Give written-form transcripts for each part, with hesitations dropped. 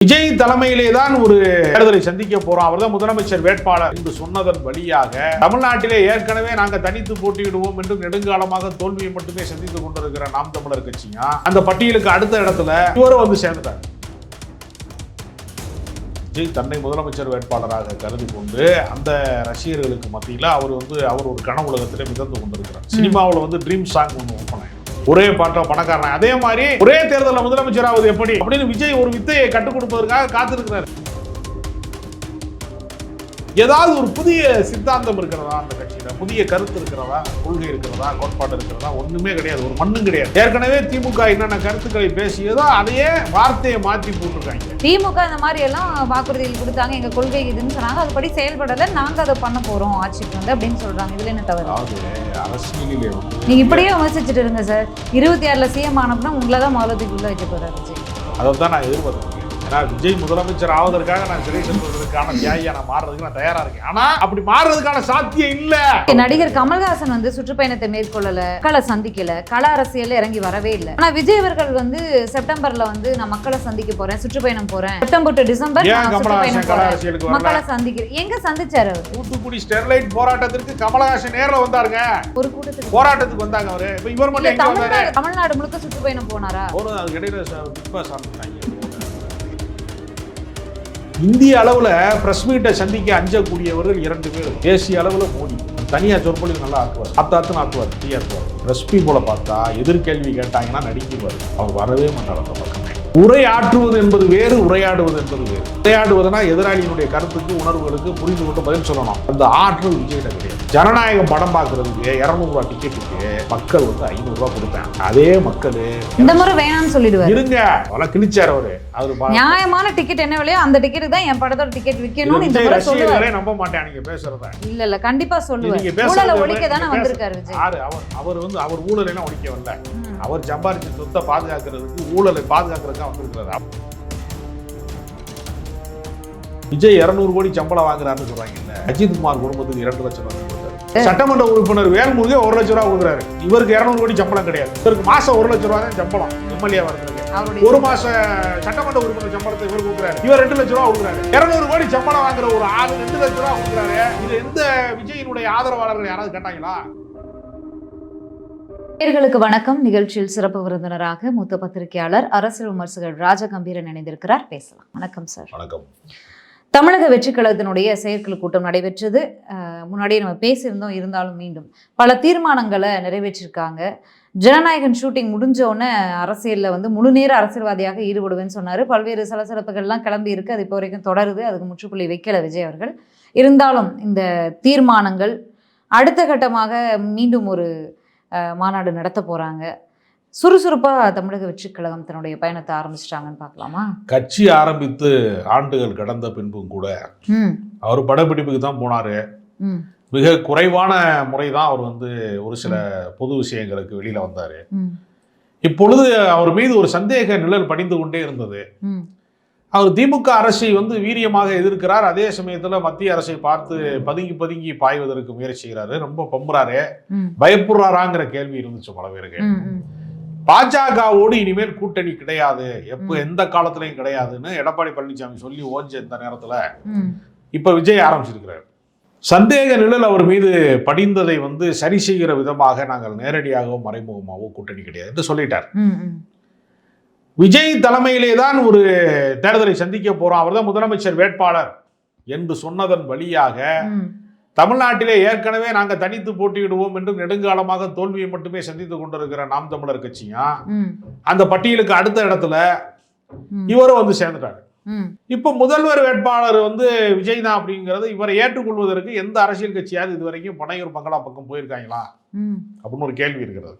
விஜய் தலைமையிலே தான் ஒரு தேர்தலை சந்திக்க போறோம், அவர்தான் முதலமைச்சர் வேட்பாளர் என்று சொன்னதன் வழியாக தமிழ்நாட்டிலே ஏற்கனவே நாங்கள் தனித்து போட்டியிடுவோம் என்று நெடுங்காலமாக தோல்வியை மட்டுமே சந்தித்துக் கொண்டிருக்கிற நாம் தமிழர் கட்சியா அந்த பட்டியலுக்கு அடுத்த இடத்துல இவரும் வந்து சேர்ந்துட்டார். விஜய் தன்னை முதலமைச்சர் வேட்பாளராக கருதி கொண்டு அந்த ரசிகர்களுக்கு மத்தியில் அவர் ஒரு கனவுலகத்திலே மிதந்து கொண்டிருக்கிறார். சினிமாவில் வந்து ட்ரீம் சாங் ஒன்று ஓப்பன் ஆயிடும், ஒரே பாட்ட பணக்காரன். அதே மாதிரி ஒரே தேர்தலில் முதலமைச்சர் ஆவது எப்படி அப்படின்னு விஜய் ஒரு வித்தையை கற்றுக் கொடுப்பதற்காக காத்திருக்கிறார். ஏதாவது ஒரு புதிய சித்தாந்தம் இருக்கிறதா அந்த கட்சியில, புதிய கருத்து இருக்கிறதா, கொள்கை இருக்கிறதா, கோட்பாடு இருக்கிறதா? ஒண்ணுமே கிடையாது, ஒரு மண்ணும் கிடையாது. ஏற்கனவே திமுக என்னென்ன கருத்துக்களை பேசியதோ அதையே வார்த்தையை மாற்றி போட்டிருக்காங்க. திமுக இந்த மாதிரி எல்லாம் வாக்குறுதிகள் கொடுத்தாங்க, எங்க கொள்கை இதுன்னு சொன்னாங்க, அதுபடி செயல்படல, நாங்க அதை பண்ண போறோம் ஆட்சிக்கு வந்து அப்படின்னு சொல்றாங்க. இதுல என்ன தவறு? அரசியலிலே நீங்க இப்படியே விமர்சிச்சுட்டு இருங்க சார். 26 சிஎம் ஆனப்பனா உங்களை தான் மாவட்டத்துக்குள்ள வைக்க போறாரு விஜய். அதைத்தான் நான் எதிர்பார்த்தேன். ஏன்னா விஜய் முதலமைச்சர் ஆவதற்காக நான் சிறை செல்வதற்கான தியாகியா நான் மாறுறதுக்கு நான் தயாரா இருக்கேன். ஆனா அப்படி மாறுறதுக்கான சாத்தியம் இல்ல. நடிகர் கமல்ஹாசன் வந்து சுற்றுப்பயணத்தை மேற்கொள்ளல, மக்களை சந்திக்கல, கள அரசியல் இறங்கி வரவே இல்லை. ஆனா விஜய் அவர்கள் வந்து செப்டம்பர்ல வந்து நான் மக்களை சந்திக்க போறேன், சுற்றுப்பயணம் போறேன், செப்டம்பர் டு டிசம்பர் மக்களை சந்திக்கிறேன். எங்க சந்திச்சாரு அவர்? தூத்துக்குடி ஸ்டெர்லைட் போராட்டத்திற்கு கமலஹாசன் நேர்ல வந்தாருங்க. ஒரு கூட்டத்துக்கு போராட்டத்துக்கு வந்தாங்க அவரு. இப்ப இவர் மட்டும் தமிழ்நாடு முழுக்க சுற்றுப்பயணம் போனாரா? இந்திய அளவுல பிரஸ் மீட்டை சந்திக்க அஞ்சக்கூடியவர்கள் 2 பேர். தேசிய அளவுல மோடி தனியா சொற்பொழிவு நல்லா ஆக்குவார், ஆத்துன்னு ஆக்குவார், டீ ஆக்குவார். ரெஸ்பி போல பார்த்தா எதிர்கேள்வி கேட்டாங்கன்னா நடிக்குவார். அவர் வரவே மாட்டார் அந்த பக்கமே. உரையாற்றுவது என்பது வேறு, உரையாடுவது என்பது வேறு. உரையாடுவதுனா எதிராளியினுடைய கருத்துக்கு, உணர்வுகளுக்கு புரிந்து கொண்டு பதில் சொல்லணும். அந்த ஆற்றல் விஜயிட்ட கிடையாது. ஜனநாயகம் படம் பார்க்கறதுக்கு 200 ரூபாய் டிக்கெட்டுக்கு மக்கள் வந்து 500 ரூபாய் கொடுத்தாங்க. அதே மக்கள் இந்த முறை வேணாம்னு சொல்லிடுவாரு. இருங்க, அதெல்லாம் கிழிச்சார் அவரு. நியாயமான டிக்கெட் என்ன விலையோ அந்த டிக்கெட்டுக்கு தான் என் படத்தோட டிக்கெட் விற்கணும். இந்த முறை சொல்லுவாரு. நம்ப மாட்டேன் நீங்க பேசுறத. இல்ல கண்டிப்பா சொல்லுவாரு. ஊழலை ஒழிக்க தானே வந்திருக்காரு விஜய். அவர் ஊழலை எல்லாம் ஒழிக்க வரல. அவர் சம்பாதிச்ச சொத்தை பாதுகாக்கிறதுக்கு, ஊழலை பாதுகாக்கிறதுக்கு வந்திருக்கிறார். விஜய் 200 கோடி சம்பளம் வாங்குறாருன்னு சொல்றாங்க. அஜித் குமார் குடும்பத்துக்கு 2 லட்சம் ரூபாய் கொடுத்தாரு. சட்டமன்ற உறுப்பினர் வேல்முருகே 1 லட்சம் ரூபாய் கொடுக்குறாரு. இவருக்கு 200 கோடி சம்பளம் கிடையாது. இவருக்கு மாசம் 1 லட்சம் ரூபாய் தான் சம்பளம். எம்எல்ஏ வருகிறது ஒரு மாச சட்டமன்ற உறுப்பினர் சம்பளத்தை இவர் கொடுக்குறாரு. இவர் 2 லட்சம் ரூபாய் கொடுக்குறாரு. 200 கோடி சம்பளம் வாங்குற ஒரு ஆளு 2 லட்சம் ரூபாய் கொடுக்குறாரு. இது எந்த விஜயினுடைய ஆதரவாளர்கள் யாராவது கேட்டாங்களா? நேயர்களுக்கு வணக்கம். நிகழ்ச்சியில் சிறப்பு விருந்தினராக மூத்த பத்திரிகையாளர், அரசியல் விமர்சகர் ராஜகம்பீரன் இணைந்திருக்கிறார். பேசலாம். வணக்கம் சார். வணக்கம். தமிழக வெற்றி கழகத்தினுடைய செயற்குழு கூட்டம் நடைபெற்றது. முன்னாடியே நம்ம பேசியிருந்தோம், இருந்தாலும் மீண்டும் பல தீர்மானங்களை நிறைவேற்றிருக்காங்க. ஜனநாயகன் ஷூட்டிங் முடிஞ்சோடனே அரசியலில் வந்து முழுநேர அரசியல்வாதியாக ஈடுபடுவேன்னு சொன்னார். பல்வேறு சலசலப்புகள்லாம் கிளம்பி இருக்கு, அது இப்போ வரைக்கும் தொடருது. அதுக்கு முற்றுப்புள்ளி வைக்கல விஜய் அவர்கள். இருந்தாலும் இந்த தீர்மானங்கள் அடுத்த கட்டமாக மீண்டும் ஒரு மாநாடு நடத்த போறாங்க. சுறுசுறுப்பா தமிழக வெற்றி கழகம் தன்னுடைய பயணத்தை ஆரம்பிச்சிட்டாங்கன்னு பார்க்கலாமா? கட்சி ஆரம்பித்து ஆண்டுகள் கடந்த பின்பும் கூட அவர் படப்பிடிப்புக்கு தான் போனாரு. மிக குறைவான முறைதான் அவர் வந்து ஒரு சில பொது விஷயங்களுக்கு வெளியில வந்தாரு. இப்பொழுது அவர் மீது ஒரு சந்தேக நிழல் படிந்து கொண்டே இருந்தது. அவர் திமுக அரசை வந்து வீரியமாக எதிர்க்கிறார். அதே சமயத்துல மத்திய அரசை பார்த்து பதுங்கி பதுங்கி பாய்வதற்கு முயற்சி செய்கிறாரு. ரொம்ப பம்புறாரு, பயப்படுறாராங்கிற கேள்வி இருந்துச்சு பல பேருக்கு. பாஜகவோடு இனிமேல் கூட்டணி கிடையாது, எந்த காலத்திலையும் கிடையாதுன்னு எடப்பாடி பழனிசாமி சொல்லி ஓஞ்ச இந்த நேரத்துல இப்ப விஜய் ஆரம்பிச்சிருக்கிறார். சந்தேக நிழல் அவர் மீது படிந்ததை வந்து சரி செய்கிற விதமாக நாங்கள் நேரடியாகவோ மறைமுகமாகவோ கூட்டணி கிடையாது என்று சொல்லிட்டார். விஜய் தலைமையிலே தான் ஒரு தேர்தலை சந்திக்க போறோம், அவர்தான் முதலமைச்சர் வேட்பாளர் என்று சொன்னதன் வழியாக தமிழ்நாட்டிலே ஏற்கனவே நாங்கள் தனித்து போட்டியிடுவோம் என்று நெடுங்காலமாக தோல்வியை மட்டுமே சந்தித்துக் கொண்டிருக்கிற நாம் தமிழர் கட்சியா அந்த பட்டியலுக்கு அடுத்த இடத்துல இவரும் வந்து சேர்ந்துட்டாரு. இப்ப முதல்வர் வேட்பாளர் வந்து விஜய் தான் அப்படிங்கறது இவரை ஏற்றுக்கொள்வதற்கு எந்த அரசியல் கட்சியாவது இதுவரைக்கும் பனையூர் பங்களா பக்கம் போயிருக்காங்களா அப்படின்னு ஒரு கேள்வி இருக்கிறது.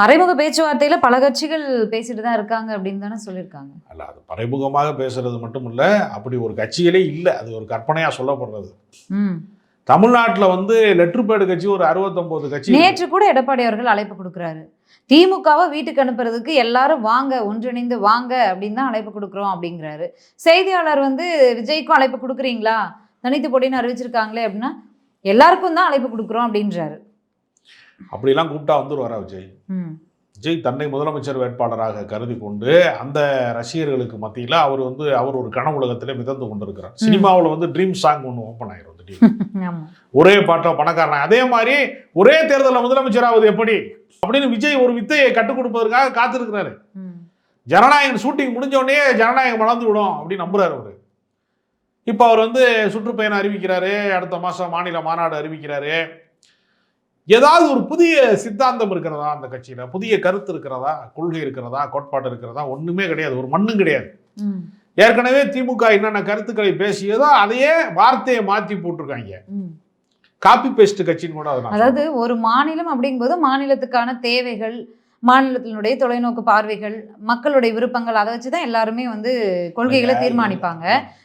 மறைமுக பேச்சுவார்த்தையில பல கட்சிகள் பேசிட்டு தான் இருக்காங்க அப்படின்னு தானே சொல்லியிருக்காங்க. அல்ல, அது மறைமுகமாக பேசுறது மட்டும் இல்ல, அப்படி ஒரு கட்சிகளே இல்லை, அது ஒரு கற்பனையா சொல்லப்படுறது. தமிழ்நாட்டில் வந்து லெட்டர்பேடு கட்சி ஒரு 69 கட்சி. நேற்று கூட எடப்பாடி அவர்கள் அழைப்பு கொடுக்குறாரு, திமுகவை வீட்டுக்கு அனுப்புறதுக்கு எல்லாரும் வாங்க, ஒன்றிணைந்து வாங்க அப்படின்னு தான் அழைப்பு கொடுக்குறோம் அப்படிங்கிறாரு. செய்தியாளர் வந்து விஜய்க்கும் அழைப்பு கொடுக்குறீங்களா, தனித்து போட்டின்னு அறிவிச்சிருக்காங்களே அப்படின்னா எல்லாருக்கும் தான் அழைப்பு கொடுக்குறோம் அப்படின்றாரு. அப்படிலாம் கூப்பிட்டா வந்துருவாரா விஜய்? விஜய் தன்னை முதலமைச்சர் வேட்பாளராக கருதி கொண்டு அந்த ரசிகர்களுக்கு மத்தியில் அவர் ஒரு கனவுலகத்திலே மிதந்து கொண்டிருக்கிறார். சினிமாவில் வந்து ட்ரீம் சாங் ஒன்று ஓப்பன் ஆயிரும் திடீர்னு. ஒரே பாட்டை பணக்காரன். அதே மாதிரி ஒரே தேர்தலில் முதலமைச்சர் ஆவது எப்படி அப்படின்னு விஜய் ஒரு வித்தையை கற்றுக் கொடுப்பதற்காக காத்திருக்கிறாரு. ஜனநாயகன் ஷூட்டிங் முடிஞ்ச உடனே ஜனநாயகம் வளர்ந்து விடும் அப்படின்னு நம்புறாரு அவரு. இப்போ அவர் வந்து சுற்றுப்பயணம் அறிவிக்கிறாரு, அடுத்த மாதம் மாநில மாநாடு அறிவிக்கிறாரு. ஏதாவது ஒரு புதிய சித்தாந்தம் இருக்கிறதா அந்த கட்சியில, புதிய கருத்து இருக்கிறதா, கொள்கை இருக்கிறதா, கோட்பாடு இருக்கிறதா? ஒண்ணுமே கிடையாது, ஒரு மண்ணும் கிடையாது. ஏற்கனவே திமுக என்னென்ன கருத்துக்களை பேசியதோ அதையே வார்த்தையை மாற்றி போட்டிருக்காங்க. காப்பி பேஸ்ட் கட்சின்னு கூட. அதாவது ஒரு மாநிலம் அப்படிங்கும்போது மாநிலத்துக்கான தேவைகள், மாநிலத்தினுடைய தொலைநோக்கு பார்வைகள், மக்களுடைய விருப்பங்கள், அதை வச்சுதான் எல்லாருமே வந்து கொள்கைகளை தீர்மானிப்பாங்க.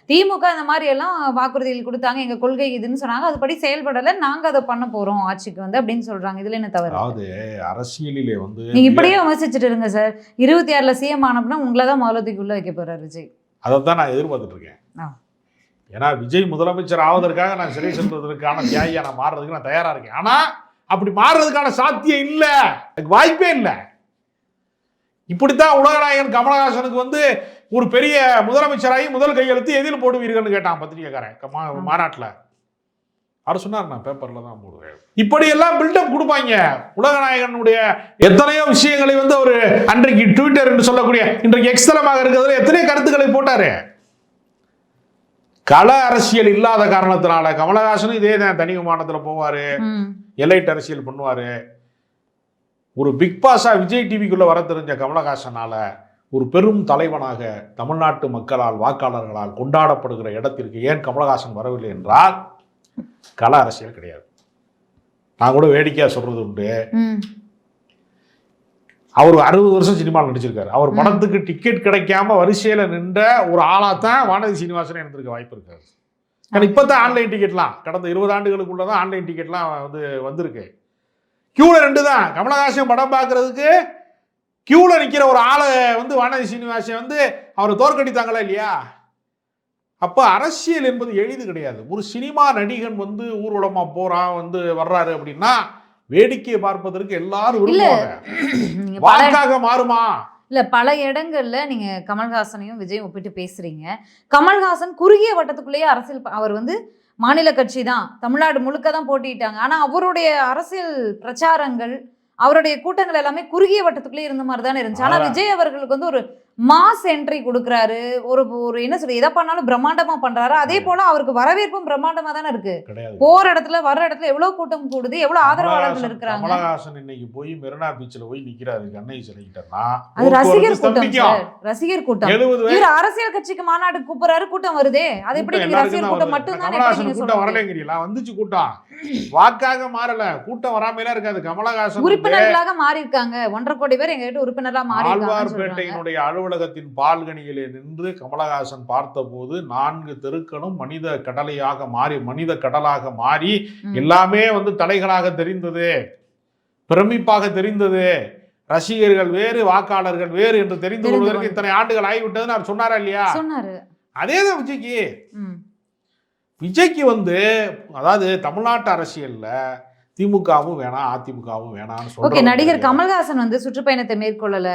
திமுக இந்த மாதிரி எல்லாம் வாக்குறுதிகள் கொடுத்தாங்க, எங்க கொள்கை இதுன்னு சொன்னாங்க, அதுபடி செயல்படல, நாங்க அதை பண்ண போறோம் ஆட்சிக்கு வந்து அப்படின்னு சொல்றாங்க. இதுல என்ன தவறு? அதாவது அரசியலிலே வந்து நீங்க இப்படியே விமர்சிச்சுட்டு இருங்க சார். 26 சிஎம் ஆனப்பனா உங்களை தான் முதலத்துக்கு உள்ள வைக்க போறாரு விஜய். அதைத்தான் நான் எதிர்பார்த்துட்டு இருக்கேன். ஏன்னா விஜய் முதலமைச்சர் ஆவதற்காக நான் சிறை செல்வதற்கான தியாகியா நான் மாறுறதுக்கு நான் தயாரா இருக்கேன். ஆனா அப்படி மாறுறதுக்கான சாத்தியம் இல்லை, வாய்ப்பே இல்லை. இப்படித்தான் உலகநாயகன் கமலஹாசனுக்கு வந்து ஒரு பெரிய முதலமைச்சராகி முதல் கையெழுத்து எதில் போடுவீர்கள்னு கேட்டான் பத்திரிகைக்காரன் மாநாட்டில். அவர் சொன்னார், நான் பேப்பர்ல தான் போடுவேன். இப்படி எல்லாம் பில்டப் கொடுப்பாங்க. உலகநாயகனுடைய எத்தனையோ விஷயங்களை வந்து அவர் அன்றைக்கு ட்விட்டர் என்று சொல்லக்கூடிய இன்றைக்கு எக்ஸ்தலமாக இருக்கிறதுல எத்தனையோ கருத்துக்களை போட்டாரு. கள அரசியல் இல்லாத காரணத்தினால கமலஹாசனும் இதே தான் தனி விமானத்தில் போவாரு, எலைட் அரசியல் பண்ணுவாரு. ஒரு பிக் பாஸா விஜய் டிவிக்குள்ள வர தெரிஞ்ச கமலஹாசனால ஒரு பெரும் தலைவனாக தமிழ்நாட்டு மக்களால் வாக்காளர்களால் கொண்டாடப்படுகிற இடத்திற்கு ஏன் கமலஹாசன் வரவில்லை என்றால் கள அரசியல் கிடையாது. நான் கூட வேடிக்கையா சொல்றது உண்டு, அவர் 60 வருஷம் சினிமாவில் நடிச்சிருக்காரு. அவர் படத்துக்கு டிக்கெட் கிடைக்காம வரிசையில நின்ற ஒரு ஆளாத்தான் வானதி சீனிவாசன் இருந்திருக்க வாய்ப்பு இருக்காது. ஏன்னா இப்பதான் ஆன்லைன் டிக்கெட்லாம் கடந்த 20 ஆண்டுகளுக்குள்ளதான் ஆன்லைன் டிக்கெட்லாம் வந்திருக்கு. கியூல 2 தான். கமலஹாசன் படம் பார்க்கறதுக்கு கியூல நிற்கிற ஒரு ஆளை வந்து வானதி சீனிவாசன் வந்து அவரை தோற்கடித்தாங்களா இல்லையா? அப்போ அரசியல் என்பது எளிது கிடையாது. ஒரு சினிமா நடிகன் வந்து ஊர்வலமா போறான் வந்து வர்றாரு அப்படின்னா வேடிக்கையை பார்ப்பதற்கு எல்லாரும் விரும்புவாங்க. வாக்காக மாறுமா? இல்ல, பல இடங்கள்ல நீங்க கமல்ஹாசனையும் விஜயும் ஒப்பிட்டு பேசுறீங்க. கமல்ஹாசன் குறுகிய வட்டத்துக்குள்ளேயே அரசியல், அவர் வந்து மாநில கட்சி தான், தமிழ்நாடு முழுக்க தான் போட்டிட்டாங்க. ஆனா அவருடைய அரசியல் பிரச்சாரங்கள், அவருடைய கூட்டங்கள் எல்லாமே குறுகிய வட்டத்துக்குள்ளே இருந்த மாதிரி தானே இருந்துச்சு. ஆனா விஜய் அவர்களுக்கு வந்து ஒரு மாஸ் என்ட்ரி கொடுக்குறாரு, ஒரு என்ன சொல்ற, எதை பண்ணாலும் பிரம்மாண்டமா பண்றாரு. அதே போல அவருக்கு வரவேற்பும் பிரம்மாண்டமா தானே இருக்கு. போற இடத்துல வர்ற இடத்துல எவ்வளவு கூட்டம் கூடுது, எவ்வளவு ஆதரவாளர்கள் இருக்கிறாங்க. கமலஹாசன் இன்னைக்கு போய் மெரினா பீச்ல போய் நிக்கிறாரு கண்ணகி சிலைக்கிட்டா, அது ரசிகர் கூட்டம் சார், ரசிகர் கூட்டம். இவர் அரசியல் கட்சிக்கு மாநாடு கூப்பிடுறாரு, கூட்டம் வருதே, அது எப்படி நீங்க ரசிகர் கூட்டம் மட்டும் தான் கூட்டம் வரலங்கிறீங்களா? வந்துச்சு கூட்டம், வாக்காக மாறல, கூட்டம் வராமலே இருக்காது. கமலஹாசன் உறுப்பினர்களாக மாறி இருக்காங்க. 1.5 கோடி பேர் எங்க கிட்ட உறுப்பினரா மாறி இருக்காங்க. ஆழ்வார்பேட்டையினுடைய அலுவலகத்தின் பால்கனியிலே நின்று கமலஹாசன் பார்த்தபோது 4 தெருக்களும் மனித கடலையாக மாறி, மனித கடலாக மாறி, எல்லாமே வந்து தலைகளாக தெரிந்தது, பிரமிப்பாக தெரிந்தது. ரசிகர்கள் வேறு, வாக்காளர்கள் வேறு என்று தெரிந்து கொள்வதற்கு இத்தனை ஆண்டுகள் ஆகிவிட்டதுன்னு அவர் சொன்னாரா இல்லையா? சொன்னாரு. அதேதான் விஜய்க்கு வந்து, அதாவது தமிழ்நாட்டு அரசியல்ல திமுகவும் வேணாம் அதிமுகவும் வேணாம்னு சொல்றாங்க. நடிகர் கமல்ஹாசன் வந்து சுற்றுப்பயணத்தை மேற்கொள்ளல,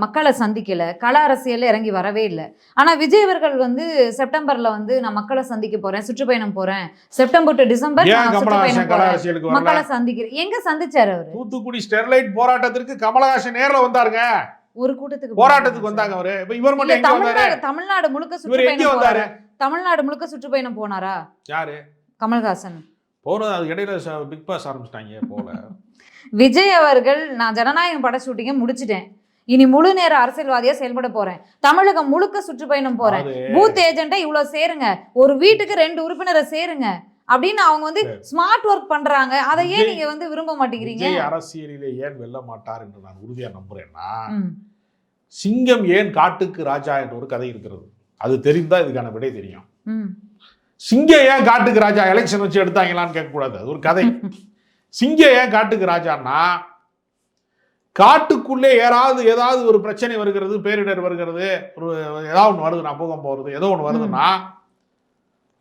மக்களை சந்திக்கல, கள அரசியல்ல இறங்கி வரவே இல்லை. ஆனா விஜய் அவர்கள் வந்து செப்டம்பர்ல வந்து நான் மக்களை சந்திக்க போறேன், சுற்றுப்பயணம் போறேன், செப்டம்பர் டு டிசம்பர் மக்களை சந்திக்கிறேன். எங்க சந்திச்சாரு அவரு? தூத்துக்குடி ஸ்டெர்லைட் போராட்டத்திற்கு கமலஹாசன் நேர்ல வந்தாருங்க. ஒரு கூட்டத்துக்கு போராட்டத்துக்கு வந்தாங்க அவரு. இப்ப இவர் மட்டும் எங்க வந்தாரு? தமிழ்நாடு முழுக்க சுற்றுப்பயணம் வந்தாரு. தமிழ்நாடு முழுக்க சுற்றுப்பயணம் போனாரா? யாரு? கமல்ஹாசன் போறது. அது இடையில பிக் பாஸ் ஆரம்பிச்சிட்டாங்க போல. விஜய் அவர்கள், நான் ஜனநாயகம் பட ஷூட்டிங்க முடிச்சிட்டேன், இனி முழு நேர அரசியல்வாதியா செயல்பட போறேன், தமிழகம் முழுக்க சுற்றுப்பயணம் போறேன், பூத் ஏஜென்ட்டா இவ்வளவு சேருங்க, ஒரு வீட்டுக்கு 2 உறுப்பினரை சேருங்க அப்படின்னு அவங்க வந்து ஸ்மார்ட் ஒர்க் பண்றாங்க. அதை ஏன் நீங்க வந்து விரும்ப மாட்டேங்கிறீங்க? அரசியலிலே ஏன் வெல்ல மாட்டார் என்று நான் உறுதியா நம்புறேன்னா, சிங்கம் ஏன் காட்டுக்கு ராஜா என்ற ஒரு கதை இருக்கிறது. அது தெரிந்தா இதுக்கான விடை தெரியும். சிங்கம் ஏன் காட்டுக்கு ராஜா எலெக்ஷன் வச்சு எடுத்தாங்களான்னு கேட்கக்கூடாது, அது ஒரு கதை. சிங்கம் ஏன் காட்டுக்கு ராஜான்னா, காட்டுக்குள்ளே ஏதாவது ஒரு பிரச்சனை வருகிறது, பேரிடர் வருகிறது, ஒரு ஏதாவது ஒன்று வருது, நான் பூகம்பம் வருது, ஏதோ ஒன்று வருதுன்னா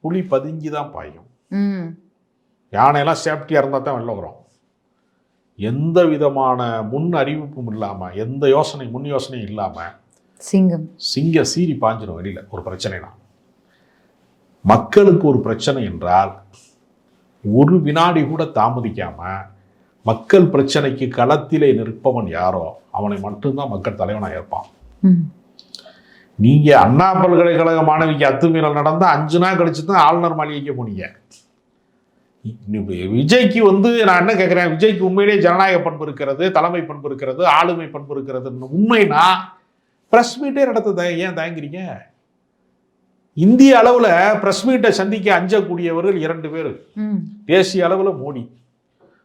புலி பதுங்கி தான் பாயும். யானையெல்லாம் சேஃப்டியா இருந்தா தான் வெளில வரும். எந்த விதமான முன் அறிவிப்பும் இல்லாமல், எந்த முன் யோசனையும் இல்லாமல் சிங்கம் சீறி பாஞ்சிடும் வெளியில். ஒரு பிரச்சனைனா, மக்களுக்கு ஒரு பிரச்சனை என்றால் ஒரு வினாடி கூட தாமதிக்காம மக்கள் பிரச்சனைக்கு களத்திலே நிற்பவன் யாரோ அவனை மட்டும்தான் மக்கள் தலைவனாக இருப்பான். நீங்க அண்ணா பல்கலைக்கழக மாணவிக்கு அத்துமீறல் நடந்தா 5 நாள் கழிச்சு தான் ஆளுநர் மாளிகைக்கு போனீங்க. விஜய்க்கு நான் என்ன கேட்கிறேன், விஜய்க்கு உண்மையிலேயே ஜனநாயக பண்பு இருக்கிறது, தலைமை பண்பு இருக்கிறது, ஆளுமை பண்பு இருக்கிறதுன்னு உண்மைனா பிரஸ் மீட்டே நடத்த ஏன் தயங்குறீங்க? இந்திய அளவில் பிரஸ் மீட்டை சந்திக்க அஞ்சக்கூடியவர்கள் 2 பேர். தேசிய அளவில் மோடி,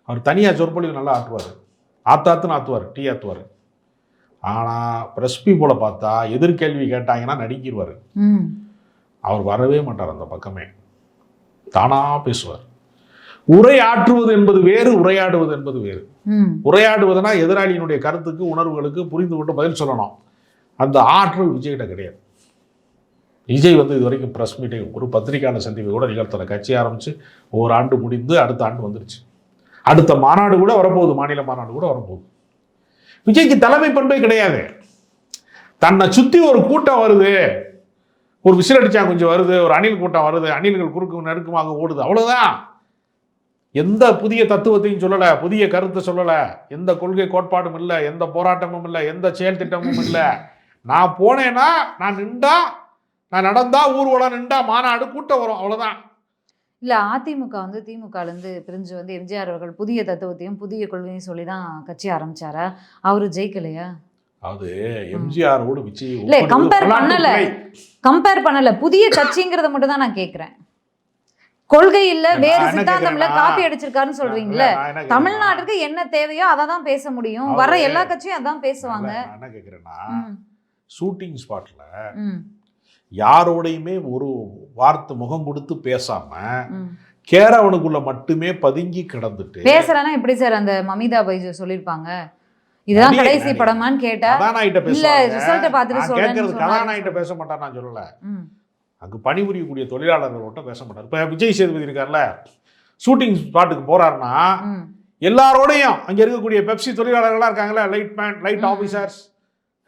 அவர் தனியாக சொற்பொழிவு நல்லா ஆற்றுவார், ஆத்தாத்துன்னு ஆற்றுவார், டீ ஆற்றுவார். ஆனால் பிரஸ் பீப்புளை பார்த்தா எதிர்கேள்வி கேட்டாங்கன்னா நடிக்கிடுவார். அவர் வரவே மாட்டார் அந்த பக்கமே, தானாக பேசுவார். உரையாற்றுவது என்பது வேறு, உரையாடுவது என்பது வேறு. உரையாடுவதுனா எதிராளியினுடைய கருத்துக்கு, உணர்வுகளுக்கு புரிந்து கொண்டு பதில் சொல்லணும். அந்த ஆற்றல் விஜய்கிட்ட கிடையாது. விஜய் இது வரைக்கும் ப்ரெஸ் மீட்டிங், ஒரு பத்திரிகையாளர் சந்திப்பை கூட நிகழ்த்தலை. கட்சி ஆரம்பித்து ஒரு ஆண்டு முடிந்து அடுத்த ஆண்டு வந்துருச்சு. அடுத்த மாநாடு கூட வரப்போகுது, மாநில மாநாடு கூட வரப்போகுது. விஜய்க்கு தலைமை பண்பே கிடையாது. தன்னை சுற்றி ஒரு கூட்டம் வருது, ஒரு விசில் அடிச்சா கொஞ்சம் வருது, ஒரு அணில் கூட்டம் வருது, அணில்கள் குறுக்கு நெருக்கமாக ஓடுது, அவ்வளோதான். எந்த புதிய தத்துவத்தையும் சொல்லலை, புதிய கருத்தை சொல்லலை, எந்த கொள்கை கோட்பாடும் இல்லை, எந்த போராட்டமும் இல்லை, எந்த செயல் திட்டமும் இல்லை. நான் போனேன்னா, நான் நடந்தா ஊர்வலம், நின்றா மாநாடு, கூட்டம் வரும், அவ்வளோதான். இல்லை, அதிமுக திமுகலேருந்து பிரிஞ்சு எம்ஜிஆர் அவர்கள் புதிய தத்துவத்தையும் புதிய கொள்கையும் சொல்லி தான் கட்சி ஆரம்பிச்சாரா? அவரு ஜெயிக்கலையா? அது எம்ஜிஆரோடு விஜய் இல்லை கம்பேர் பண்ணல. புதிய கட்சிங்கிறத மட்டும் தான் நான் கேட்குறேன். கொள்கை இல்ல, வேறு சித்தாந்தம் இல்ல, காப்பி அடிச்சிருக்காருன்னு சொல்றீங்களே. தமிழ்நாட்டுக்கு என்ன தேவையோ அதை தான் பேச முடியும். வர எல்லா கட்சியும் அதான் பேசுவாங்க. என்ன கேட்குறேன்னா, ஷூட்டிங் ஸ்பாட்ல யாரோடையுமே ஒரு வார்த்தை முகம் கொடுத்து பேசாம கேரவனுக்குள்ள மட்டுமே பதுங்கி கிடந்துட்டு பேசுறானா எப்படி சார்? அந்த மமிதா பைஜு சொல்லிருப்பாங்க, இதுதான் கடைசி படமான்னு கேட்டா இல்ல ரிசல்ட் பார்த்துட்டு சொல்றேன். கதாநாயகிட்ட பேச மாட்டார், நான் சொல்லல. அங்கு பணிபுரியக்கூடிய தொழிலாளர்களோட பேச மாட்டார். இப்ப விஜய் சேதுபதி இருக்கார்ல, ஷூட்டிங் ஸ்பாட்டுக்கு போறாருன்னா எல்லாரோடையும் அங்க இருக்கக்கூடிய பெப்சி தொழிலாளர்கள்லாம் இருக்காங்கல்ல, லைட் மேன், லைட் ஆபீசர்ஸ்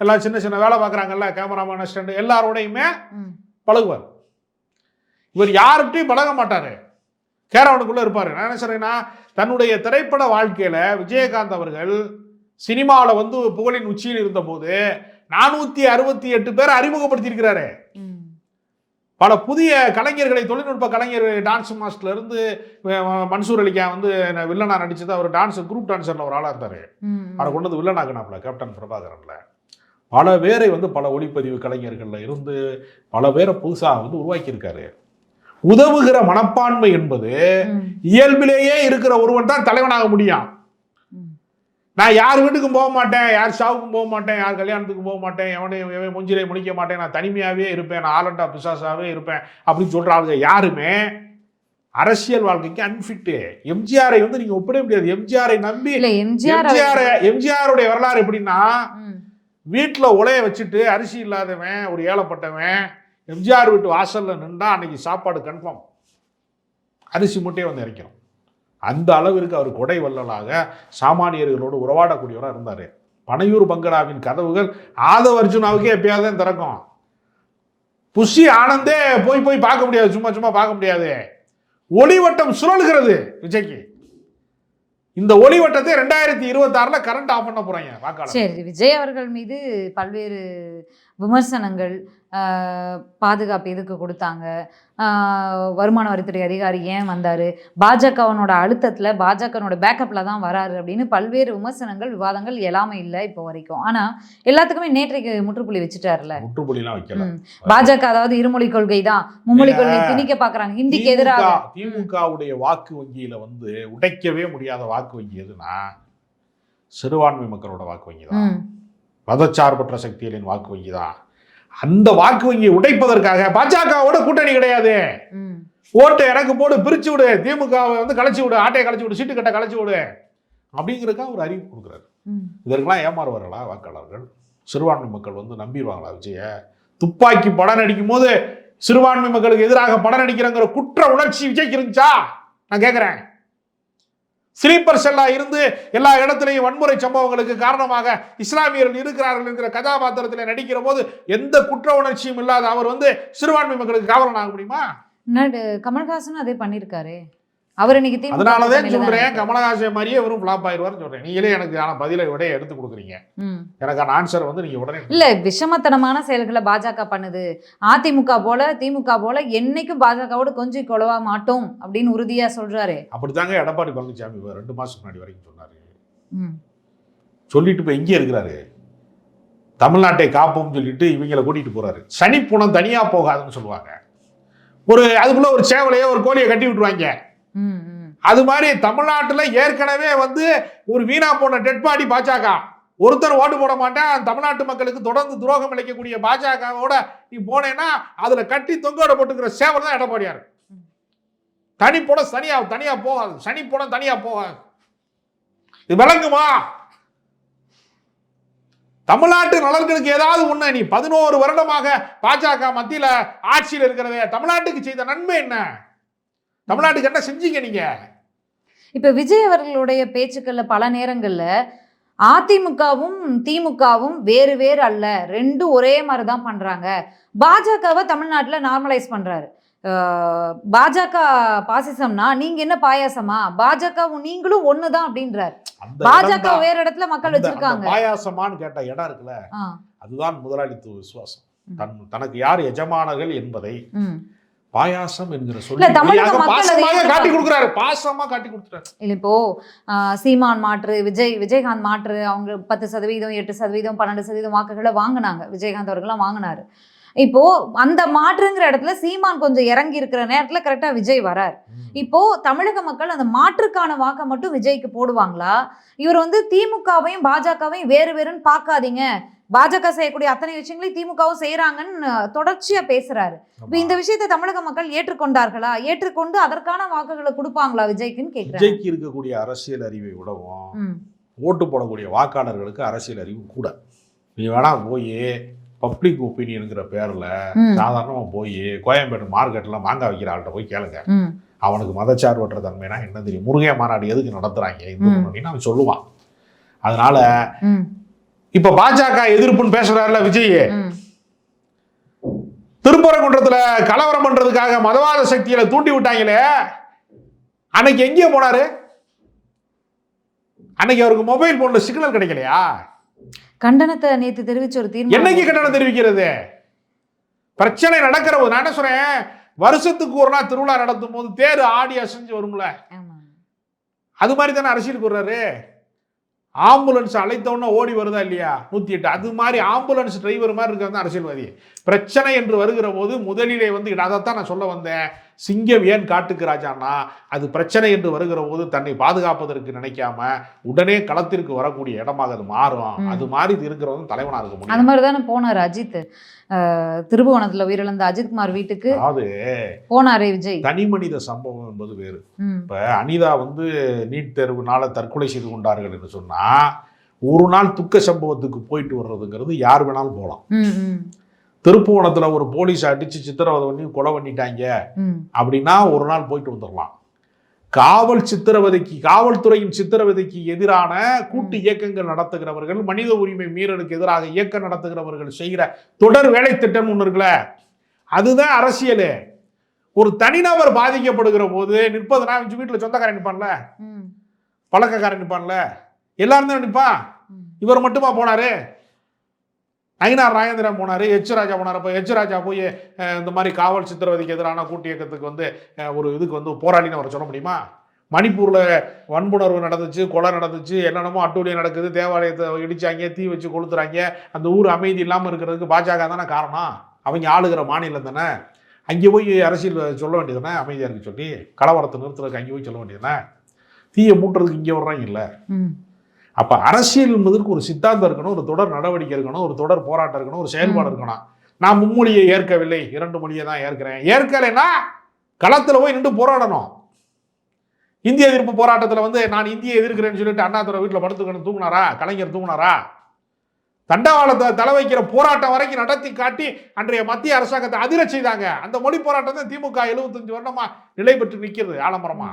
எல்லாம் சின்ன சின்ன வேலை பார்க்குறாங்கல்ல, கேமராமேன், அசிஸ்டன்ட், எல்லாரோடையுமே பழகுவார். இவர் யார்கிட்டையும் பழக மாட்டார், கேரவனுக்குள்ளே இருப்பார். நான் என்ன சொல்றேன்னா, தன்னுடைய திரைப்பட வாழ்க்கையில் விஜயகாந்த் அவர்கள் சினிமாவில் புகழின் உச்சியில் இருந்தபோது 468 பேரை அறிமுகப்படுத்தியிருக்கிறாரு. பல புதிய கலைஞர்களை, தொழில்நுட்ப கலைஞர்கள், டான்ஸ் மாஸ்டர்ல இருந்து மன்சூர் அலிகா வில்லனா நடிச்சது. அவர் குரூப் டான்ஸர்ல ஒரு ஆளாக இருந்தார். அவரை கொண்டு வில்லனாக்குனாப்ல கேப்டன் பிரபாகரன்ல. பல பேரை பல ஒளிப்பதிவு கலைஞர்கள்ல இருந்து பல பேரை புதுசாக உருவாக்கியிருக்காரு. உதவுகிற மனப்பான்மை என்பது இயல்பிலேயே இருக்கிற ஒருவன் தான் தலைவனாக முடியும். நான் யார் வீட்டுக்கும் போக மாட்டேன், யார் ஷாவுக்கும் போக மாட்டேன், யார் கல்யாணத்துக்கும் போக மாட்டேன், எவனையும் மூஞ்சிலே முடிக்க மாட்டேன், நான் தனிமையாகவே இருப்பேன், நான் ஆலண்டா பிசாசாவே இருப்பேன் அப்படின்னு சொல்றாங்க. யாருமே அரசியல் வாழ்க்கைக்கு அன்ஃபிட்டு. எம்ஜிஆரை நீங்க ஒப்பிட முடியாது. எம்ஜிஆரை நம்பி எம்ஜிஆருடைய வரலாறு எப்படின்னா, வீட்டில் உலைய வச்சுட்டு அரிசி இல்லாதவன், ஒரு ஏழைப்பட்டவன் எம்ஜிஆர் வீட்டு வாசல்ல நின்றா அன்னைக்கு சாப்பாடு கன்ஃபார்ம், அரிசி மூட்டையே இறக்கணும். அந்த அளவிற்கு அவர் கொடை வள்ளலாக சாமானியர்களோடு உறவாடக்கூடியவராக இருந்தார். பனையூர் பங்களாவின் கதவுகள் ஆதவ அர்ஜுனாவுக்கே எப்பயாவது தான் திறக்கும். புஷி ஆனந்தே போய் பார்க்க முடியாது, சும்மா பார்க்க முடியாது. ஒளிவட்டம் சுழல்கிறது விஜய்க்கு. இந்த ஒளிவட்டத்தை 2026 கரண்ட் ஆஃப் பண்ண போறாங்க வாக்காளர். சரி, விஜய் அவர்கள் மீது பல்வேறு விமர்சனங்கள், பாதுகாப்பு எதுக்கு கொடுத்தாங்க, வருமான வரித்துறை அதிகாரி ஏன் வந்தார், பாஜகவனோட அழுத்தத்தில், பாஜகனோட பேக்கப்பில் தான் வராரு அப்படின்னு பல்வேறு விமர்சனங்கள், விவாதங்கள் எல்லாமே இல்லை இப்போ வரைக்கும். ஆனால் எல்லாத்துக்குமே நேற்றைக்கு முற்றுப்புள்ளி வச்சுட்டாருல. முற்றுப்புள்ளிலாம் வைக்கல. பாஜக அதாவது இருமொழி கொள்கை தான், மும்மொழி கொள்கை திணிக்க பார்க்குறாங்க, ஹிந்திக்கு எதிராக. திமுகவுடைய வாக்கு வங்கியில் உடைக்கவே முடியாத வாக்கு வங்கி எதுனா சிறுபான்மை மக்களோட வாக்கு வங்கி தான், மதச்சார்பற்ற சக்திகளின் வாக்கு வங்கி தான். அந்த வாக்கு வங்கியை உடைப்பதற்காக பாஜகவோட கூட்டணி கிடையாது. ஓட்டு எனக்கு போடு, பிரிச்சு விடு, திமுகவை கலைச்சி விடு, ஆட்டையை கலைச்சி விடு, சீட்டு கட்ட கலைச்சி விடு அப்படிங்கிறதுக்காக ஒரு அறிவிப்பு கொடுக்குறாரு. இதற்கெல்லாம் ஏமாறுவார்களா வாக்காளர்கள்? சிறுபான்மை மக்கள் நம்பிடுவாங்களா விஜய? துப்பாக்கி படம் நடிக்கும் போது சிறுபான்மை மக்களுக்கு எதிராக படம் நடிக்கிறங்கிற குற்ற உணர்ச்சி விஜய்க்கு இருந்துச்சா? நான் கேட்குறேன். ஸ்லீப்பர் செல்லா இருந்து எல்லா இடத்திலையும் வன்முறை சம்பவங்களுக்கு காரணமாக இஸ்லாமியர்கள் இருக்கிறார்கள் என்கிற கதாபாத்திரத்தில் நடிக்கிற போது எந்த குற்ற உணர்ச்சியும் இல்லாத அவர் வந்து சிறுபான்மை மக்களுக்கு காவலன் ஆக முடியுமா? கமல்ஹாசன் அதே பண்ணிருக்காரு. அவர் இன்னைக்கு அதனாலதான் சொல்றேன், கமலஹாசன் மாதிரியே வெறும் ஃபிளாப் ஆயிடுவார்னு சொல்றேன். நீங்களே எனக்கு பதிலை விட எடுத்து கொடுக்குறீங்க. எனக்கான ஆன்சர் வந்து நீங்க உடனே இல்ல. விஷமத்தனமான செயல்களை பாஜக பண்ணுது. அதிமுக போல திமுக போல என்னைக்கும் பாஜகவோட கொஞ்சம் கொலவா மாட்டோம் அப்படின்னு உறுதியா சொல்றாரு. அப்படித்தாங்க எடப்பாடி பழனிசாமி 2 மாசத்துக்கு முன்னாடி வரைக்கும் சொன்னாரு. சொல்லிட்டு இப்ப எங்கே இருக்கிறாரு? தமிழ்நாட்டை காப்போம் சொல்லிட்டு இவங்களை கூட்டிட்டு போறாரு. சனிப்புணம் தனியா போகாதுன்னு சொல்லுவாங்க. அதுக்குள்ள ஒரு சேவலையோ ஒரு கோழியை கட்டி விட்டுருவாங்க. அது மாதிரி தமிழ்நாட்டுல ஏற்கனவே வந்து ஒரு வீணா போன டெட் பாடி பாஜக. ஒருத்தர் ஓட்டு போட மாட்டேன், தமிழ்நாட்டு மக்களுக்கு தொடர்ந்து துரோகம் இழைக்கக்கூடிய பாஜகவோட நீ போனேன்னா அதுல கட்டி தொங்கோட போட்டுக்கிற சேவல் தான் எடப்பாடியார். தனிப்படம் தனியா போகாது. சனிப்படம் தனியா போகாது. இது விளங்குமா? தமிழ்நாட்டு நலன்களுக்கு ஏதாவது ஒண்ணு நீ 11 வருடமாக பாஜக மத்தியில ஆட்சியில் இருக்கிறதே, தமிழ்நாட்டுக்கு செய்த நன்மை என்ன? தமிழ்நாட்டுக்கு என்ன செஞ்சீங்க நீங்க? இப்ப விஜய் அவர்களுடைய பேச்சுக்கள்ல பல நேரங்கள்ல அதிமுகவும் திமுகவும் வேறு வேறு அல்ல, ரெண்டும் ஒரே மாதிரி தான் பண்றாங்க. பாஜகவை தமிழ்நாட்டுல நார்மலைஸ் பண்றாரு. பாஜக பாசிசம்னா நீங்க என்ன பாயாசமா? பாஜகவும் நீங்களும் ஒண்ணுதான் அப்படின்றாரு. பாஜக வேற இடத்துல மக்கள் வச்சிருக்காங்க. பாயாசமான்னு கேட்ட இடம் இருக்குல்ல, அதுதான் முதலாளித்துவ விசுவாசம். தனக்கு யார் எஜமானர்கள் என்பதை பாயாசம் என்கிற சொல்லி காட்டி கொடுக்கிறாரு. பாசமா காட்டி கொடுக்கிறாரு. இல்ல இப்போ சீமான் மாற்று, விஜயகாந்த் மாற்று, அவங்க 10%, 8%, 12% வாக்குகளை வாங்கினாங்க. விஜயகாந்த் அவர்கள்லாம் வாங்கினாரு. இப்போ அந்த மாற்றுங்கிற இடத்துல சீமான் கொஞ்சம் இறங்கி இருக்கிற நேரத்துல கரெக்டா விஜய் வரார். இப்போ தமிழக மக்கள் அந்த மாற்றுக்கான வாக்கை மட்டும் விஜய்க்கு போடுவாங்களா? இவர் வந்து திமுகவையும் பாஜகவையும் வேறு வேறுன்னு பார்க்காதீங்க, பாஜக செய்யக்கூடிய அத்தனை விஷயங்களையும் திமுகவும் செய்யறாங்கன்னு தொடர்ச்சியா பேசுறாரு. இப்ப இந்த விஷயத்தை தமிழக மக்கள் ஏற்றுக்கொண்டார்களா? ஏற்றுக்கொண்டு அதற்கான வாக்குகளை கொடுப்பாங்களா விஜய்க்குன்னு கேட்கிறேன். விஜய்க்கு இருக்கக்கூடிய அரசியல் அறிவை விடவும் ஓட்டு போடக்கூடிய வாக்காளர்களுக்கு அரசியல் அறிவு கூட. நீ வேணா போய் பப்ளிக் ஒப்பீனியனுங்கிற பேர்ல சாதாரணமா போய் கோயம்பேடு மார்க்கெட்ல மாங்காய் வைக்கிற ஆள்கிட்ட போய் கேளுங்க, அவனுக்கு மதச்சார்பற்ற தன்மைனா என்ன தெரியும்? முருகை மாநாடு எதுக்கு நடத்துறாங்க அப்படின்னு அவன் சொல்லுவான். அதனால இப்ப பாஜக எதிர்ப்புன்னு பேசுறாருல விஜய், திருப்பரங்குன்றத்துல கலவரம் பண்றதுக்காக மதவாத சக்திகளை தூண்டி விட்டாங்களே, அன்னைக்கு எங்கே போனாரு? அன்னைக்கு அவருக்கு மொபைல் போன்ல சிக்னல் கிடைக்கலையா? கண்டனத்தை நேற்று தெரிவிச்ச ஒரு தீர்மானம். என்னைக்கு கண்டனம் தெரிவிக்கிறது? பிரச்சனை நடக்கிற போது. நான் என்ன சொல்றேன், வருஷத்துக்கு ஒரு நாள் திருவிழா நடத்தும் போது தேர் ஆடி அசைஞ்சு வரும்ல, அது மாதிரி தானே அரசியலுக்கு வர்றாரு. ஆம்புலன்ஸ் அழைத்தவொன்னே ஓடி வருதா இல்லையா 108, அது மாதிரி ஆம்புலன்ஸ் டிரைவர் மாதிரி இருக்கிறது அரசியல்வாதி. பிரச்சனை என்று வருகிற போது முதலிலே வந்து அதைத்தான் நான் சொல்ல வந்தேன். சிங்கம் ஏன் காட்டுக்கு ராஜான்னா, அது பிரச்சனை என்று வருகிற போது தன்னை பாதுகாப்பதற்கு நினைக்காம உடனே களத்திற்கு வரக்கூடிய இடமாக அது மாறும். அது மாதிரி இருக்கிறவங்க தலைவனா இருக்க முடியும். அந்த மாதிரி தானே போனார் அஜித். திருபுவனத்துல உயிரிழந்த அஜித்குமார் வீட்டுக்கு போனாரே விஜய். தனி மனித சம்பவம் என்பது வேறு. இப்ப அனிதா வந்து நீட் தேர்வுனால தற்கொலை செய்து கொண்டார்கள் என்று சொன்னா, ஒரு நாள் துக்க சம்பவத்துக்கு போயிட்டு வர்றதுங்கிறது யார் வேணாலும் போகலாம். திருப்புவனத்துல ஒரு போலீஸ் அடிச்சு சித்திரவதை பண்ணி கொலை பண்ணிட்டாங்க அப்படின்னா ஒரு நாள் போயிட்டு வந்துடலாம். காவல்துறையின் சித்திரவதைக்கு எதிரான கூட்டு இயக்கங்கள் நடத்துகிறவர்கள், மனித உரிமை மீறலுக்கு எதிராக இயக்கம் நடத்துகிறவர்கள் செய்கிற தொடர் வேலை திட்டம் ஒன்று இருக்குல்ல, அதுதான் அரசியல். ஒரு தனிநபர் பாதிக்கப்படுகிற போது நிற்பதுனா வீட்டுல சொந்தக்காரன் நிற்பான்ல, பழக்கக்காரன் நிற்பான்ல, எல்லாரும் தான் நிற்பான். இவர் மட்டுமா போனாரு? ஐநார் ராஜேந்திரன் போனாரு, எச் ராஜா போனார். அப்போ எச் ராஜா போய் இந்த மாதிரி காவல் சித்திரவதைக்கு எதிரான கூட்டு இயக்கத்துக்கு வந்து ஒரு இதுக்கு வந்து போராடினு அவரை சொல்ல முடியுமா? மணிப்பூரில் வன்புணர்வு நடந்துச்சு, கொலை நடந்துச்சு, என்னென்னமோ அட்டூழியம் நடக்குது, தேவாலயத்தை இடிச்சாங்க, தீ வச்சு கொளுத்துறாங்க, அந்த ஊர் அமைதி இல்லாமல் இருக்கிறதுக்கு பாஜக தானே காரணம். அவங்க ஆளுகிற மாநிலம் தானே. அங்கே போய் அரசியல் சொல்ல வேண்டியது தானே, அமைதியாக இருக்கு சொல்லி கலவரத்தை நிறுத்துறதுக்கு அங்கே போய் சொல்ல வேண்டியது தானே. தீயை மூட்டுறதுக்கு இங்கே வர்றாங்க இல்லை. அப்போ அரசியல் என்பதற்கு ஒரு சித்தாந்தம் இருக்கணும், ஒரு தொடர் நடவடிக்கை இருக்கணும், ஒரு தொடர் போராட்டம் இருக்கணும், ஒரு செயல்பாடு இருக்கணும். நான் மும்மொழியை ஏற்கவில்லை, 2 மொழியை தான் ஏற்கிறேன். ஏற்கலைன்னா களத்தில் போய் நின்று போராடணும். இந்திய எதிர்ப்பு போராட்டத்தில் வந்து நான் இந்தியை எதிர்க்கிறேன்னு சொல்லிட்டு அண்ணாதுரை வீட்டில் படுத்துக்கணும் தூங்கினாரா? கலைஞர் தூங்கினாரா? தண்டவாளத்தை தலை வைக்கிற போராட்டம் வரைக்கும் நடத்தி காட்டி அன்றைய மத்திய அரசாங்கத்தை அதிர செய்தாங்க. அந்த மொழி போராட்டம் தான் திமுக 75 வருடமா நிலை பெற்று நிற்கிறது ஆலமரமா.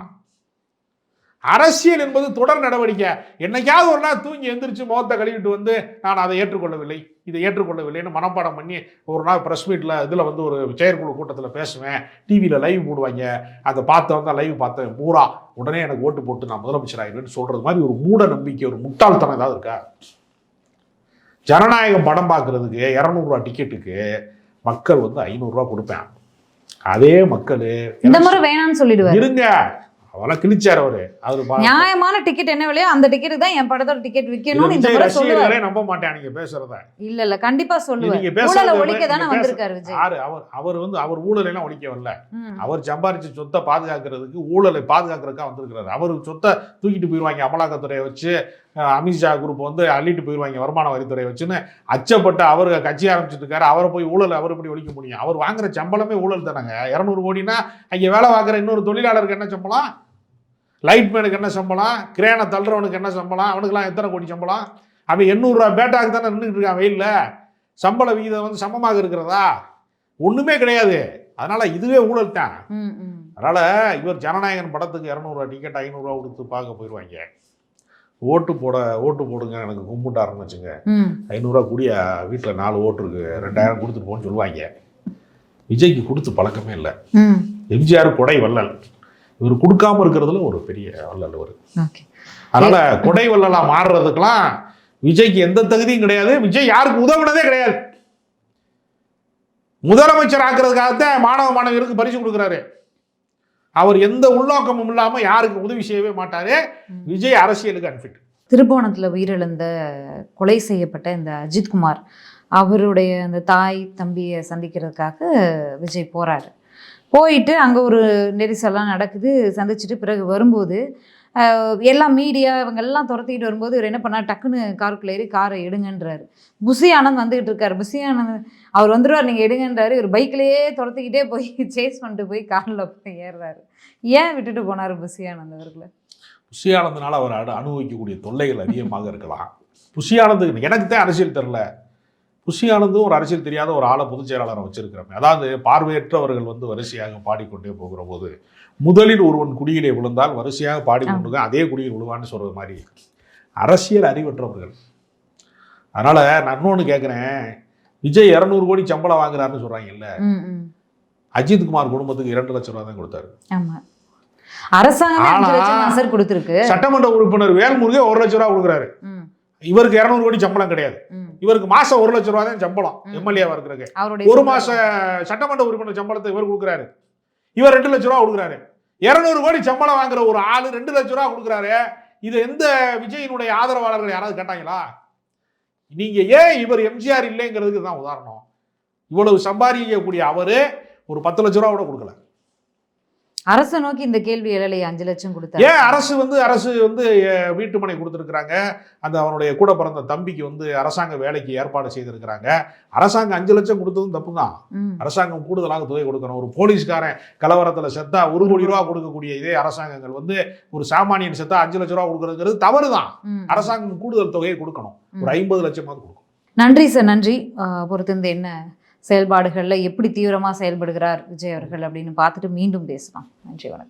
அரசியல் என்பது தொடர் நடவடிக்கை. என்னைக்காவது ஒரு நாள் தூங்கி எந்திரிச்சு முகத்தை கழுவிட்டு வந்து நான் அதை ஏற்றுக்கொள்ளவில்லை, இதை ஏற்றுக்கொள்ளவில்லைன்னு மனப்பாடம் பண்ணி ஒரு நாள் ப்ரெஸ் மீட்டில் இதில் வந்து ஒரு செயற்குழு கூட்டத்தில் பேசுவேன், டிவியில் லைவ் போடுவாங்க, அதை பார்த்தவங்க லைவ் பார்த்தேன் பூரா உடனே எனக்கு ஓட்டு போட்டு நான் முதலமைச்சர் ஆகிடுவேன்னு சொல்கிறது மாதிரி ஒரு மூட நம்பிக்கை, ஒரு முட்டாள்தனம் ஏதாவது இருக்கா? ஜனநாயகம் படம் பார்க்குறதுக்கு 200 ரூபா டிக்கெட்டுக்கு மக்கள் வந்து 500 ரூபா கொடுப்பேன். அதே மக்கள் இந்த முறை வேணாம்னு சொல்லிடுவாரு. இருங்க, அவெல்லாம் கிழிச்சார் அவரு. நியாயமான டிக்கெட் என்ன விலையோ அந்த டிக்கெட்டுக்கு தான் என் படத்தோட டிக்கெட் விற்கணும்னு இந்த முறை சொல்லுவாரு. நம்ப மாட்டேன் நீங்க பேசுறத. இல்ல கண்டிப்பா சொல்லுவாரு. ஊழலை ஒழிக்க தானே வந்திருக்காரு விஜய். அவர் வந்து அவர் ஊழலை எல்லாம் ஒழிக்க வரல. அவர் சம்பாரிச்ச சொத்தை பாதுகாக்கிறதுக்கு, ஊழலை பாதுகாக்கிறதுக்காக வந்திருக்கிறாரு. அவர் சொத்தை தூக்கிட்டு போயிருவாங்க அமலாக்கத்துறையை வச்சு, அமித்ஷா குரூப் வந்து அள்ளிட்டு போயிருவாங்க வருமான வரித்துறையை வச்சுன்னு அச்சப்பட்டு அவர் கட்சி ஆரம்பிச்சுட்டு இருக்காரு. அவரை போய் ஊழல் அவர் எப்படி ஒழிக்க முடியும்? அவர் வாங்குற சம்பளமே ஊழல் தானங்க. 200 கோடினா அங்கே வேலை பார்க்குற இன்னொரு தொழிலாளருக்கு என்ன சம்பளம்? லைட் மேனுக்கு என்ன சம்பளம்? கிரேனை தள்ளுறவனுக்கு என்ன சம்பளம்? அவனுக்குலாம் எத்தனை கோடி சம்பளம்? அவன் 800 ரூபா பேட்டாக்கு தானே நின்றுட்டு இருக்கான் வெயிலில். சம்பள விகிதம் வந்து சமமாக இருக்கிறதா? ஒன்றுமே கிடையாது. அதனால இதுவே ஊழல் தான். அதனால இவர் ஜனநாயகன் படத்துக்கு 200 ரூபா டிக்கெட் 500 ரூபா கொடுத்து பார்க்க போயிடுவாங்க. ஓட்டு போடுங்க எனக்கு கும்பிட்டாருன்னு வச்சுங்க, 500 ரூபா கூடிய வீட்டில் 4 ஓட்டு இருக்கு, 2000 கொடுத்துட்டு போன்னு சொல்லுவாங்க. விஜய்க்கு கொடுத்து பழக்கமே இல்லை. எம்ஜிஆர் கொடை வள்ளல், இவர் கொடுக்காம இருக்கிறதுல ஒரு பெரிய வள்ளல் அவர். அதனால கொடை வள்ளலா மாறுறதுக்கெல்லாம் விஜய்க்கு எந்த தகுதியும் கிடையாது. விஜய் யாருக்கு உதவுனதே கிடையாது. முதலமைச்சர் ஆக்குறதுக்காகத்தான் மாணவ மாணவியருக்கு பரிசு கொடுக்குறாரு. அவர் எந்த உள்நோக்கமும் இல்லாம யாருக்கு உதவி செய்யவே மாட்டாரு. விஜய் அரசியலுக்கு அன்பிட். திருபுவனத்துல உயிரிழந்த கொலை செய்யப்பட்ட இந்த அஜித்குமார் அவருடைய அந்த தாய் தம்பியை சந்திக்கிறதுக்காக விஜய் போறாரு. போயிட்டு அங்கே ஒரு நெரிசல்லாம் நடக்குது. சந்திச்சுட்டு பிறகு வரும்போது எல்லாம் மீடியா இவங்க எல்லாம் துரத்திக்கிட்டு வரும்போது இவர் என்ன பண்ணார், டக்குன்னு காருக்குள்ள ஏறி காரை எடுங்கன்றாரு. புஷி ஆனந்த் வந்துகிட்டு இருக்காரு. புஷி ஆனந்த் அவர் வந்துடுவார், நீங்கள் எடுங்கன்றாரு. இவர் பைக்லேயே துரத்திக்கிட்டே போய் சேஸ் பண்ணிட்டு போய் காரில் போய் ஏறுறாரு. ஏன் விட்டுட்டு போனார் புஷி ஆனந்த் அவர்களை? புஷி ஆனந்த்னால அவர் அனுபவிக்கக்கூடிய தொல்லைகள் அதிகமாக இருக்கலாம். புஷி ஆனந்த் எனக்கு தான் அரசியல் தெரில. புஷி ஆனந்தும் ஒரு அரசியல் தெரியாத ஒரு ஆளை பொதுச் செயலாளரை வச்சிருக்கிறோம். அதாவது பார்வையற்றவர்கள் வந்து வரிசையாக பாடிக்கொண்டே போகிற போது முதலில் ஒருவன் குடியிலே விழுந்தால் வரிசையாக பாடிக்கொண்டு அதே குடியில் விழுவான்னு சொல்றது மாதிரி அரசியல் அறிவற்றவர்கள். அதனால நான் இன்னொன்று கேட்குறேன், விஜய் 200 கோடி சம்பளம் வாங்குறாருன்னு சொல்றாங்க இல்ல, அஜித்குமார் குடும்பத்துக்கு 2 லட்சம் ரூபாய் தான் கொடுத்தாரு. அரசாங்கம் கொடுத்திருக்கு. சட்டமன்ற உறுப்பினர் வேல்முருகே 1 லட்சம் ரூபாய் கொடுக்குறாரு. இவருக்கு 200 கோடி சம்பளம் கிடையாது. இவருக்கு மாசம் 1 லட்சம் ரூபாய் தான் சம்பளம் எம்எல்ஏவா இருக்கிறது. ஒரு மாச சட்டமன்ற உறுப்பினர் சம்பளத்தை இவர் கொடுக்குறாரு. இவர் 2 லட்சம் ரூபாய் கொடுக்குறாரு. 200 கோடி சம்பளம் வாங்குற ஒரு ஆளு 2 லட்சம் ரூபாய் கொடுக்குறாரு. இது எந்த விஜயினுடைய ஆதரவாளர்கள் யாராவது கேட்டாங்களா? நீங்க ஏன் இவர் எம்ஜிஆர் இல்லைங்கிறதுக்கு தான் உதாரணம். இவ்வளவு சம்பாதிக்கக்கூடிய அவரு ஒரு 10 லட்சம் ரூபா கூட கொடுக்கல. அரசு நோக்கி இந்த கேள்வி எழலையே, 5 லட்சம் கொடுத்தாரு. ஏன் அரசு வந்து வீட்டு மனை கொடுத்துருக்குறாங்க. அந்த அவனுடைய கூட பிறந்த தம்பிக்கு வந்து அரசாங்க வேலைக்கு ஏற்பாடு செய்திருக்கிறாங்க. அரசாங்கம் 5 லட்சம் கொடுத்ததும் தப்பு தான். அரசாங்கம் கூடுதலாக தொகை கொடுக்கணும். ஒரு போலீஸ்காரன் கலவரத்தில் செத்தா 1 கோடி ரூபா கொடுக்கக்கூடிய இதே அரசாங்கங்கள் வந்து ஒரு சாமானியன் செத்தா 5 லட்சம் ரூபா கொடுக்கறதுங்கிறது தவறு தான். அரசாங்கம் கூடுதல் தொகையை கொடுக்கணும். ஒரு 50 லட்சமாவது கொடுக்கணும். நன்றி சார், நன்றி. பொறுத்திருந்து என்ன செயல்பாடுகளில் எப்படி தீவிரமாக செயல்படுகிறார் விஜய் அவர்கள் அப்படின்னு பார்த்துட்டு மீண்டும் பேசலாம். நன்றி, வணக்கம்.